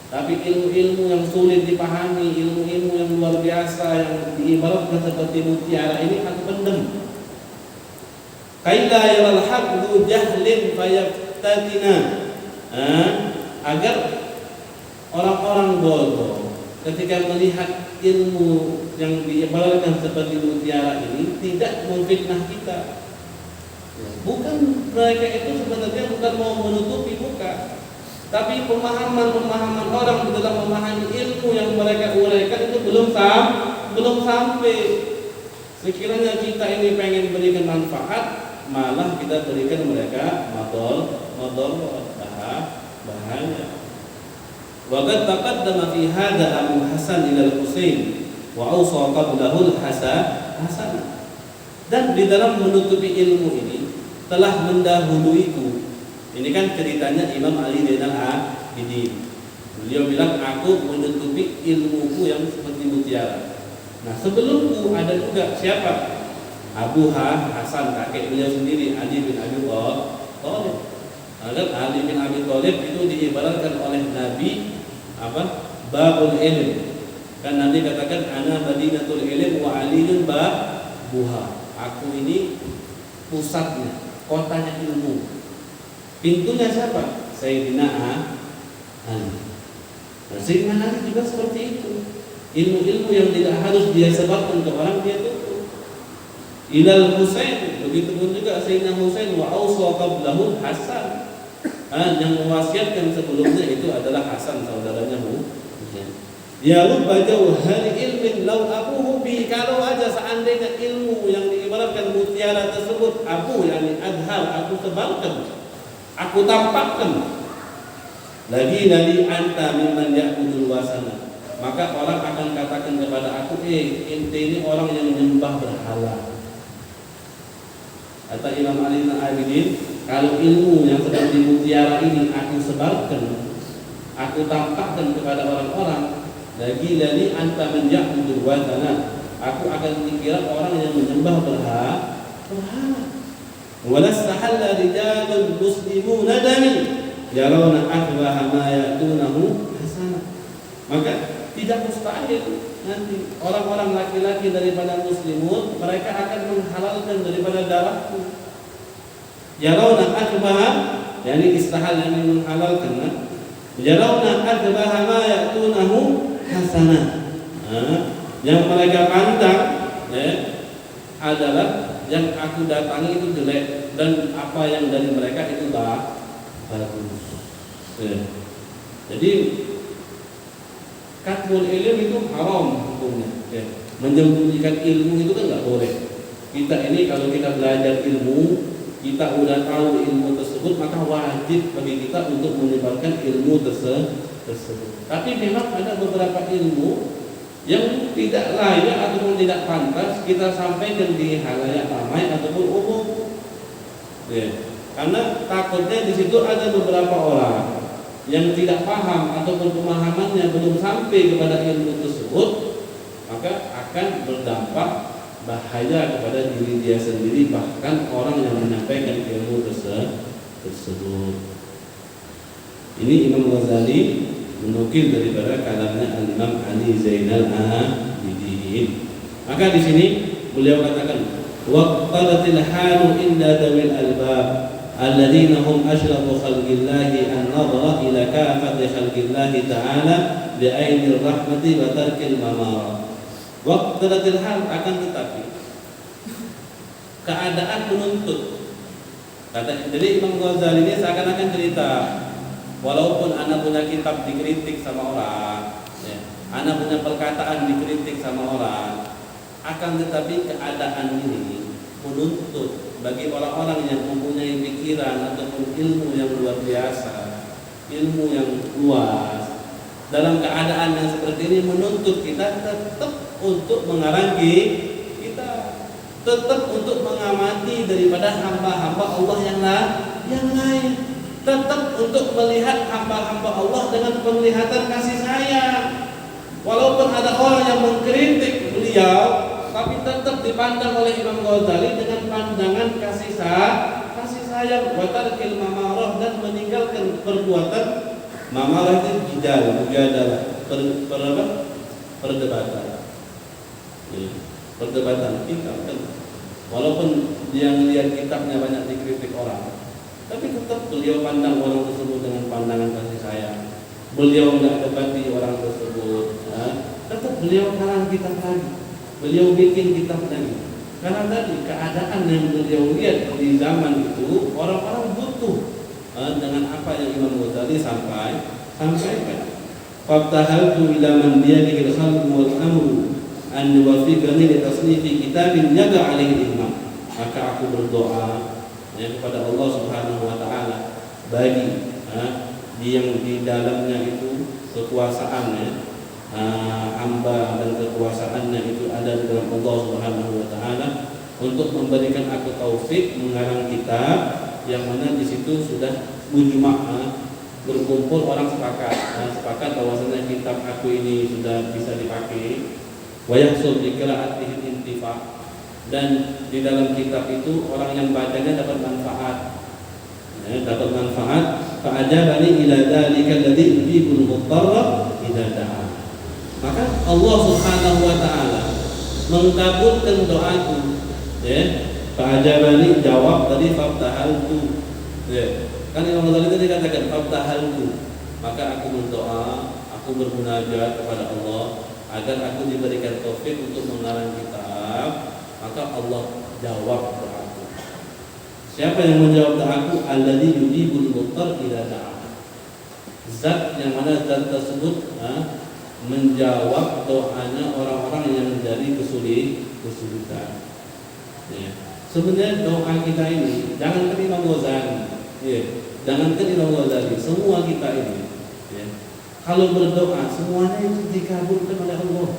Tapi ilmu-ilmu yang sulit dipahami, ilmu-ilmu yang luar biasa, yang diibaratkan seperti mutiara ini aku pendem. Kaila yaral haqdu jahlin fayaftatina, agar orang-orang bodoh ketika melihat ilmu yang diibaratkan seperti mutiara ini tidak memfitnah kita. Bukan, mereka itu sebenarnya bukan mau menutupi, bukan, tapi pemahaman orang di dalam memahami ilmu yang mereka uraikan itu belum sampai. Sekiranya kita ini pengen berikan manfaat, malah kita berikan mereka bahaya. Wa qad taqaddama fi hadha Abu Hasan ila al-Husain wa awsa qablahu al-Hasan. Dan di dalam menutupi ilmu ini telah mendahuluiku. Ini kan ceritanya Imam Ali Zainal Abidin. Beliau bilang, aku menutupi ilmuku yang seperti mutiara. Nah, sebelumku ada juga siapa? Abu Hasan, kakek beliau sendiri, Ali bin Abi Thalib. Ali bin Abi Thalib itu diibaratkan oleh Nabi apa? Babul ilm. Kan Nabi katakan, ana madinatul ilm wa aliyun babuha. Aku ini pusatnya, kotanya ilmu. Pintunya siapa? Sayyidina Ali. Nah, Sayyidina Ali juga seperti itu. Ilmu-ilmu yang tidak harus dia sebarkan ke orang, dia tutup. Ilal Husain, begitu pun juga Sayyidina Husain, wa awsa qablahu Hasan. Yang mewasiatkan sebelumnya itu adalah Hasan, saudaranya Husain. Ya rubba jauhari ilmin law abuhu bi, kalau aja seandainya ilmu yang diibaratkan mutiara tersebut abu, yakni adhar, aku sebarkan, aku tampakkan, lagi nali anta mimman ya'budul wasana, maka orang akan katakan kepada aku, ente ini orang yang menyembah berhala. Kata Imam Ali bin Abidin, kalau ilmu yang seperti mutiara ini aku sebarkan, aku tampakkan kepada orang-orang, lagi nali anta man ya'budul wasana, aku akan dikira orang yang menyembah berhala. Walastahalla rijalun muslimuna dami yarawna akbaha ma ya'tunahu hasana. Maka tidak mustahil nanti orang-orang laki-laki daripada muslimun, mereka akan menghalalkan daripada darahku. Yarawna akbaha, yakni istahal, yang menghalalkan. Yarawna akbaha ma ya'tunahu hasana. Yang mereka pandang adalah yang aku datangi itu jelek, dan apa yang dari mereka itu bagus. Jadi katmul ilm itu haram hukumnya. Menyembunyikan ilmu itu kan nggak boleh. Kita ini kalau kita belajar ilmu, kita udah tahu ilmu tersebut, maka wajib bagi kita untuk menyebarkan ilmu tersebut. Tapi memang ada beberapa ilmu yang tidak layak ataupun tidak pantas kita sampaikan di halayak ramai ataupun umum. Karena takutnya di situ ada beberapa orang yang tidak paham ataupun pemahamannya belum sampai kepada ilmu tersebut, maka akan berdampak bahaya kepada diri dia sendiri, bahkan orang yang menyampaikan ilmu tersebut. Ini Imam Ghazali menukil daripada kalamnya Al-Imam Ali Zainal Abidin. Maka di sini beliau katakan waqtalatil halu inda dawil albab alladzina hum asyratu khalqillahi an-nadhara ila kafati khalqillahi ta'ala bi ainir rahmati wa tarkil mamara. Waqtalatil hal, akan tetapi keadaan menuntut. Jadi Imam Ghazali ini seakan-akan cerita, walaupun anak punya kitab dikritik sama orang, ya, anak punya perkataan dikritik sama orang, akan tetapi keadaan ini menuntut bagi orang-orang yang mempunyai pikiran ataupun ilmu yang luar biasa, ilmu yang luas, dalam keadaan yang seperti ini menuntut kita tetap untuk mengarangi, kita tetap untuk mengamati daripada hamba-hamba Allah yang lain, tetap untuk melihat hamba-hamba Allah dengan penglihatan kasih sayang. Walaupun ada orang yang mengkritik beliau, tapi tetap dipandang oleh Imam Ghazali dengan pandangan kasih sayang, wa tarkil mamarah, dan meninggalkan perbuatan mamarah itu mujadalah, perdebatan. Perdebatan kita kan, walaupun dia melihat kitabnya banyak dikritik orang, tapi tetap beliau pandang orang tersebut dengan pandangan kasih sayang. Beliau enggak debati orang tersebut, tetap beliau karang kitab lagi, beliau bikin kitab lagi. Karena tadi keadaan yang beliau lihat di zaman itu, orang-orang butuh dengan apa yang Imam Ghazali sampaikan. Fabtahaltu ila man biyadihi al-khalqu wal amru an yuwaffiqani li tasnifi kitabin yaga alaihi imam. Maka aku berdoa kepada Allah Subhanahu wa taala bagi yang di dalamnya itu kekuasaannya, hamba dan kekuasaannya itu ada di dalam Allah Subhanahu wa taala, untuk memberikan aku taufik mengarang kitab yang mana di situ sudah mujma', berkumpul orang sepakat bahwasanya kitab aku ini sudah bisa dipakai, wa yahsul bi qira'atihi intifa', dan di dalam kitab itu orang yang bacanya dapat manfaat, fa ajabani ila dzalika alladzi yuhibul muttarra idza da'a. Maka Allah Subhanahu wa taala mengabulkan doaku, fa ajabani, jawab tadi fabtahaltu, kan Imam Ghazali tadi katakan fabtahaltu, maka aku berdoa, aku bermunajat kepada Allah agar aku diberikan taufik untuk mengarang kitab. Maka Allah jawab doaku. Siapa yang menjawab doaku? Alladzi yujibul muttar idza da'a. Zat yang mana zat tersebut menjawab doanya orang-orang yang menjadi kesulitan. Sebenarnya doa kita ini jangan ke Imam Ghazali, jangan ke Imam Ghazali, semua kita ini, kalau berdoa semuanya itu dikabulkan oleh Allah.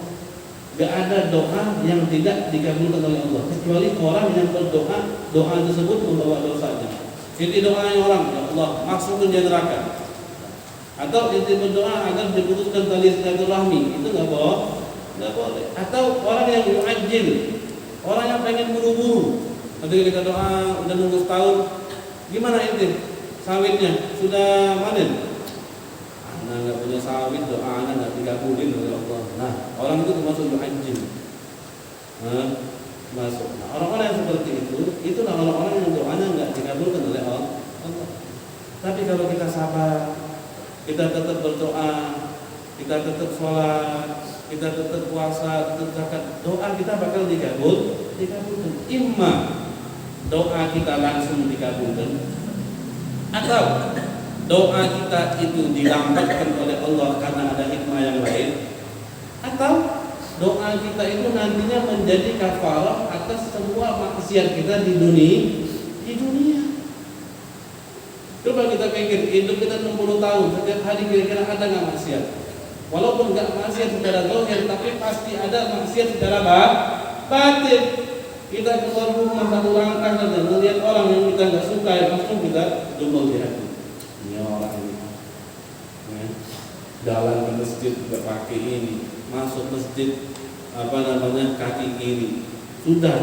Gak ada doa yang tidak dikabulkan oleh Allah, kecuali orang yang berdoa, doa tersebut membawa dosanya. Jadi doanya orang, ya Allah masukkan dia neraka, atau inti berdoa agar diputuskan tali silaturahmi, itu nggak boleh. Atau orang yang yu'ajjil, orang yang pengen buru-buru. Nanti kita doa udah nunggu setahun, gimana inti sawitnya sudah panen? Anak nggak punya sawit, doa anak nggak dikabulin oleh Allah. Nah, orang itu termasuk yu'ajjil, masuk. Nah, orang-orang yang seperti itu, itulah orang-orang yang doanya nggak dikabulkan oleh Allah. Tapi kalau kita sabar, kita tetap berdoa, kita tetap sholat, kita tetap puasa, tetap zakat, doa kita bakal dikabulkan. Imma doa kita langsung dikabulkan, atau doa kita itu dilambatkan oleh Allah karena ada hikmah yang lain, atau doa kita itu nantinya menjadi kafarah atas semua maksiat kita di dunia. Coba kita pikir, hidup kita 60 tahun, setiap hari kira-kira ada nggak maksiat? Walaupun nggak maksiat secara zahir, tapi pasti ada maksiat secara batin. Kita keluar rumah satu langkah saja, melihat orang yang kita nggak suka, langsung kita jumlah di hati. Ini orang ini, jalan ke masjid nggak pakai ini, masuk masjid kaki kiri, sudah.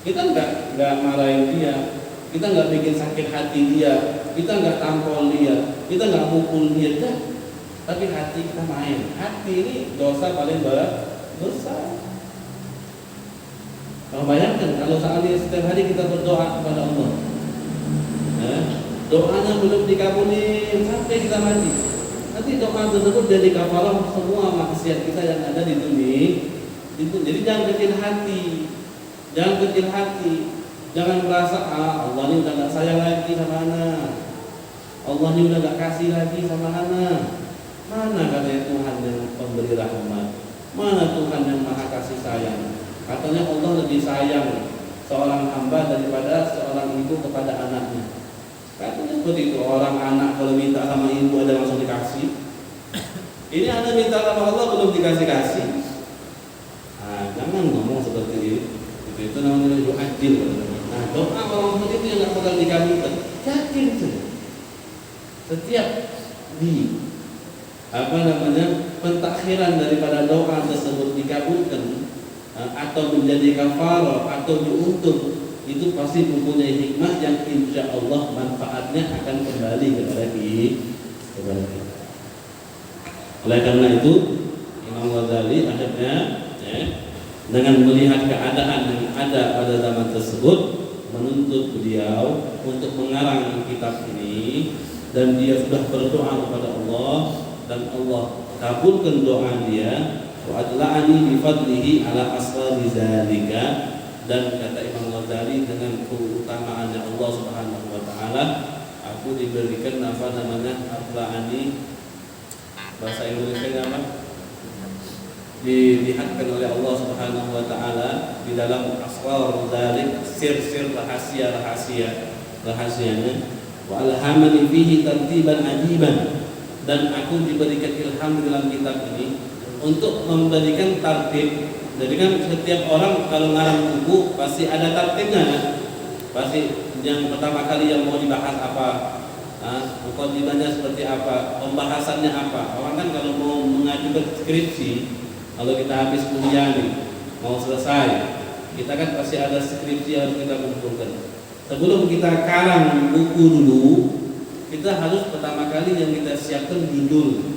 Kita nggak marahin dia, kita nggak bikin sakit hati dia, kita nggak tampol dia, kita nggak mukul dia, tapi hati kita main. Hati ini dosa paling besar. Kalau bayangkan kalau seandainya setiap hari kita berdoa kepada Allah, doanya belum dikabulin sampai kita mati, nanti doa tersebut jadi kafarah semua maksiat kita yang ada di dunia. Jadi jangan kecil hati, jangan merasa Allah ini udah gak sayang lagi sama anak, Allah ini udah gak kasih lagi sama anak. Mana katanya Tuhan yang pemberi rahmat, mana Tuhan yang maha kasih sayang. Katanya Allah lebih sayang seorang hamba daripada seorang ibu kepada anaknya. Katanya seperti itu. Orang anak kalau minta sama ibu ada langsung dikasih. Ini anak minta sama Allah belum dikasih-kasih. Jangan ngomong seperti ini. Itu namanya doa adil. Doa orang seperti itu yang nggak bakal dikabulkan. Yakin saja. Setiap pentakhiran daripada doa tersebut dikabulkan atau menjadi kafarah atau diuntung, itu pasti mempunyai hikmah yang insya Allah manfaatnya akan kembali kepada kita. Oleh karena itu Imam Ghazali akhirnya dengan melihat keadaan yang ada pada zaman tersebut menuntut beliau untuk mengarang kitab ini, dan dia sudah berdoa kepada Allah dan Allah kabulkan doa dia. Wa adla'ani bi fadlihi ala asrari zalika, dan kata Imam Ghazali dengan keutamaannya Allah Subhanahu wa taala, aku diberikan adla'ani, bahasa Indonesia apa? Dilihatkan oleh Allah Subhanahu wa taala di dalam asrar zalik, sir-sir rahasianya. Wa alhamani fihi tartiban ajiban, dan aku diberikan ilham di dalam kitab ini untuk memberikan tartib. Jadi kan setiap orang kalau ngarang buku pasti ada tartibnya, pasti yang pertama kali yang mau dibahas apa, mukadimahnya seperti apa, pembahasannya apa. Orang kan kalau mau mengajukan skripsi, kalau kita habis kuliah nih mau selesai, kita kan pasti ada skripsi yang harus kita kumpulkan. Sebelum kita karang buku dulu, kita harus pertama kali yang kita siapkan judul.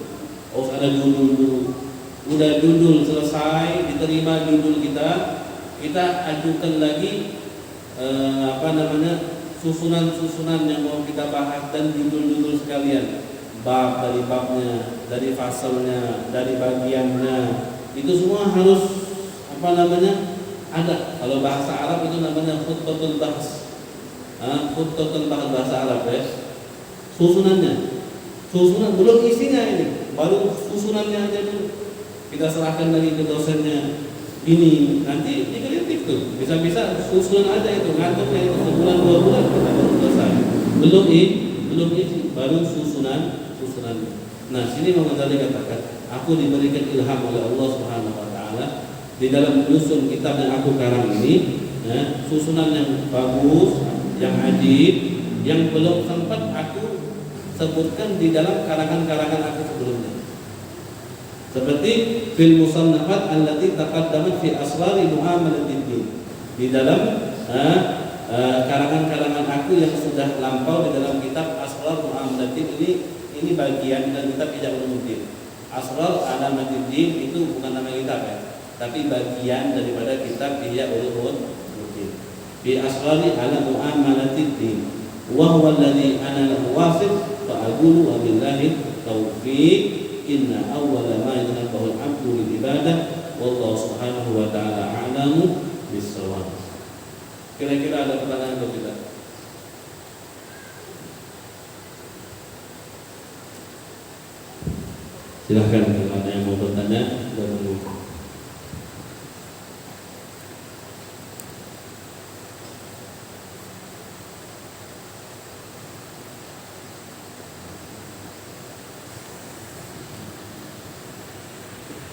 Ada judul dulu. Udah judul selesai, diterima judul kita ajukan lagi susunan yang mau kita bahas dan judul-judul sekalian, bab dari babnya, dari fasalnya, dari bagiannya, itu semua harus ada. Kalau bahasa Arab itu namanya khutbatul bahs, khutbatul bahasa Arab ya. Susunan belum isinya ini, baru susunannya aja dulu. Kita serahkan lagi ke dosennya. Ini nanti dikritik tuh. Bisa-bisa susunan aja itu, ngantuknya itu sebulan 2 bulan kita baru selesai. Belum isi, baru susunan. Nah, sini Imam Ghazali katakan, aku diberikan ilham oleh Allah Subhanahu wa taala di dalam menyusun kitab yang aku karang ini, susunan yang bagus, yang ajib, yang belum sempat aku sebutkan di dalam karangan-karangan aku sebelumnya. Seperti fil musannafat allati taqaddamat fi asrari muamalatid din, di dalam karangan-karangan aku yang sudah lampau di dalam kitab Asrar Mu'amalatid ini bagian dari kitab Ihya Ulumuddin. Asrar Alamatid Din itu bukan nama kitab ya, tapi bagian daripada kitab Ihya Ulumuddin. Fi asrari ala mu'amalatid din wa huwa alladhi ana lahu wasif fa aqulu wa billahi taufiq. Inna awwala ma yanbaghi al-'abdu lil ibadah wallahu subhanahu wa ta'ala a'lamu bis-shawab. Kira-kira ada pertanyaan atau tidak? Silahkan kalau ada yang mau bertanya,